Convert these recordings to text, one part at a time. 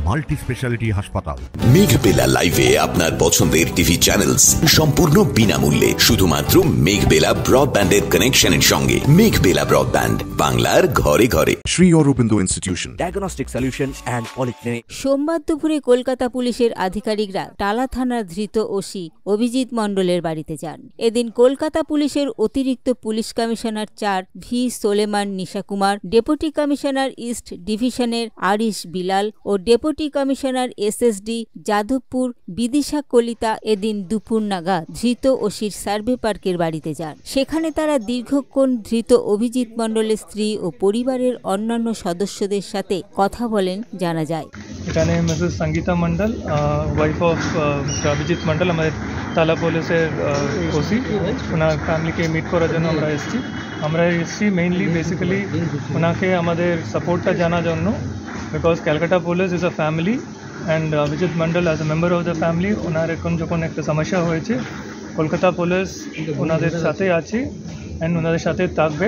Multi speciality হাসপাতাল। মেঘবেলা লাইভে আপনার পছন্দের টিভি চ্যানেলস সম্পূর্ণ বিনামূল্যে শুধুমাত্র মেঘবেলা ব্রডব্যান্ডের কানেকশনের সঙ্গে। মেঘবেলা ব্রডব্যান্ড, বাংলার ঘরে ঘরে। Shri Aurobindo institution, diagnostic solution and polyclinic. সোমবার দুপুরে কলকাতা পুলিশের আধিকারিকরা টালা থানার ধৃত ওসি অভিজিৎ মণ্ডলের বাড়িতে যান। এদিন কলকাতা পুলিশের অতিরিক্ত police commissioner 4 V Solomon Nesakumar, deputy commissioner east ডিভিশনের আরিশ বিলাল ও deputy commissioner SSD Jadavpur Bidisha Kalita এদিন দুপুর নাগাদ ধৃত ওসির সার্ভে পার্কের বাড়িতে যান। সেখানে তারা দীর্ঘক্ষণ ধৃত অভিজিৎ মণ্ডলের স্ত্রী ও পরিবারের অন্যান্য সদস্যদের সাথে কথা বলেন জানা যায়। এখানে Mrs Sangeeta Mondal, wife of Mr Abhijit Mondal, আমাদের তালা পুলিশের ওসি, ওনার ফ্যামিলিকে মিট করার জন্য আমরা এসেছি মেইনলি বেসিক্যালি ওনাকে আমাদের সাপোর্টটা জানার জন্য, because Calcutta police is a family and Abhijit Mondal as a member of the family. ওনার এখন যখন একটা সমস্যা হয়েছে, কলকাতা পুলিশ ওনাদের সাথে আছে অ্যান্ড ওনাদের সাথে থাকবে।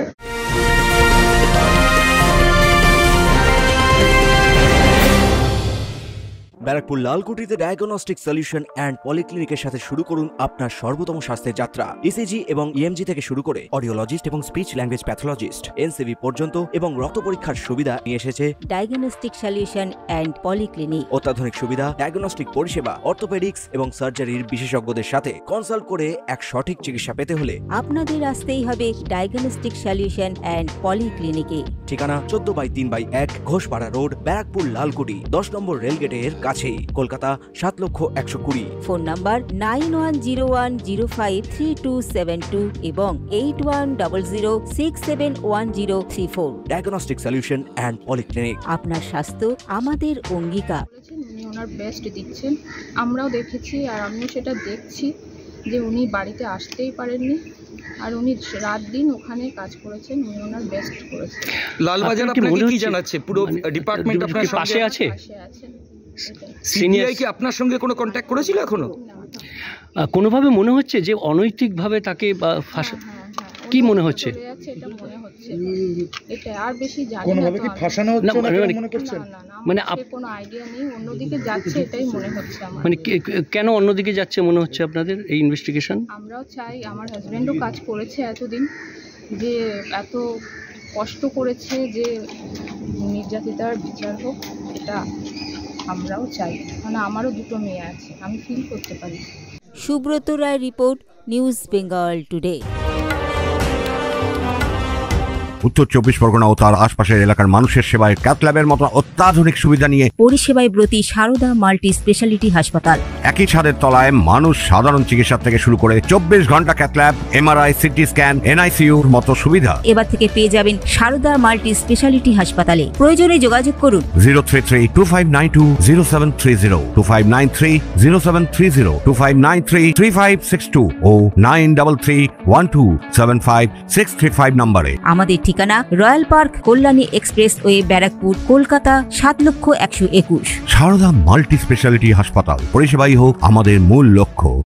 ব্যারাকপুর লালকুটিতে ডায়াগনস্টিক সলিউশন অ্যান্ড পলিক্লিনিকের সাথে শুরু করুন আপনার সর্বোত্তম স্বাস্থ্যের যাত্রা। ইসিজি এবং ইএমজি থেকে শুরু করে অডিওলজিস্ট এবং স্পিচ ল্যাঙ্গুয়েজ প্যাথোলজিস্ট, এনসিভি পর্যন্ত এবং রক্ত পরীক্ষার সুবিধা নিয়ে এসেছে ডায়াগনস্টিক সলিউশন অ্যান্ড পলিক্লিনিক। অত্যাধুনিক সুবিধা, ডায়াগনস্টিক পরিষেবা, অর্থোপেডিক্স এবং সার্জারির বিশেষজ্ঞদের সাথে কনসাল্ট করে এক সঠিক চিকিৎসা পেতে হলে আপনাদের আসতেই হবে ডায়াগনস্টিক সলিউশন অ্যান্ড পলিক্লিনিকে। ঠিকানা 14/3/1 ঘোষপাড়া রোড, ব্যারাকপুর লালকুটি, 10 নম্বর রেলগেটের কাছেই, কলকাতা 7,20,020। ফোন নাম্বার 9101053272 এবং 8100671034। Diagnostic solution and polyclinic. আপনার স্বাস্থ্য আমাদের অঙ্গীকার। উনি ওনার বেস্ট দিচ্ছেন, আমরাও দেখেছি আর আমিও সেটা দেখছি যে উনি বাড়িতে আসতেই পারেননি, আর উনি রাত দিন ওখানে কাজ করেছেন, উনি ওনার বেস্ট করেছেন। লালবাজার আপনাকে কি জানাচ্ছে? পুরো ডিপার্টমেন্ট আপনার পাশে আছে? সিনিয়র কি আপনার সঙ্গে কোনো কন্ট্যাক্ট করেছিল এখনো? কোনোভাবে মনে হচ্ছে যে অনৈতিকভাবে তাকে কি মনে হচ্ছে? এটা আর বেশি জানি না, কোনোভাবে কি ফাঁসানো হচ্ছে না মনে করছেন? মানে কোনো আইডিয়া নেই, অন্যদিকে যাচ্ছে এটাই মনে হচ্ছে আমার। মানে কেন অন্যদিকে যাচ্ছে মনে হচ্ছে আপনাদের এই ইনভেস্টিগেশন? আমরাও চাই, আমার হাজব্যান্ডও কাজ করেছে এতদিন, যে এত কষ্ট করেছে যে নির্যাতিতার বিচার হোক, এটা আমরাও চাই, মানে আমারও দুটো মেয়ে আছে, আমি ফিল করতে পারি। Subrata Roy report, news Bengal today. উত্তর 24 পরগনা ও তার আশপাশের এলাকার মানুষের সেবায় ক্যাথ ল্যাবের মতো অত্যাধুনিক সুবিধা নিয়ে পরিষেবায় ব্রতী সারদা মাল্টি স্পেশালিটি হাসপাতাল। একই ছাদের তলায় মানুষ সাধারণ চিকিৎসা থেকে শুরু করে 24 ঘন্টা cath lab, MRI, CT scan, এনআইসিইউর মতো সুবিধা এবার থেকে পেয়ে যাবেন সারদা মাল্টি স্পেশালিটি হাসপাতালে। প্রয়োজনে যোগাযোগ করুন 033-2592-0730, 2593-0730, 2593-3562 ও 9331275635 নম্বরে। আমাদের ঠিকানা royal park, Kalyani expressway, Barrackpore, Kolkata 7,121,000। Sarada multi speciality হাসপাতাল, পরিষেবাই হোক আমাদের মূল লক্ষ্য।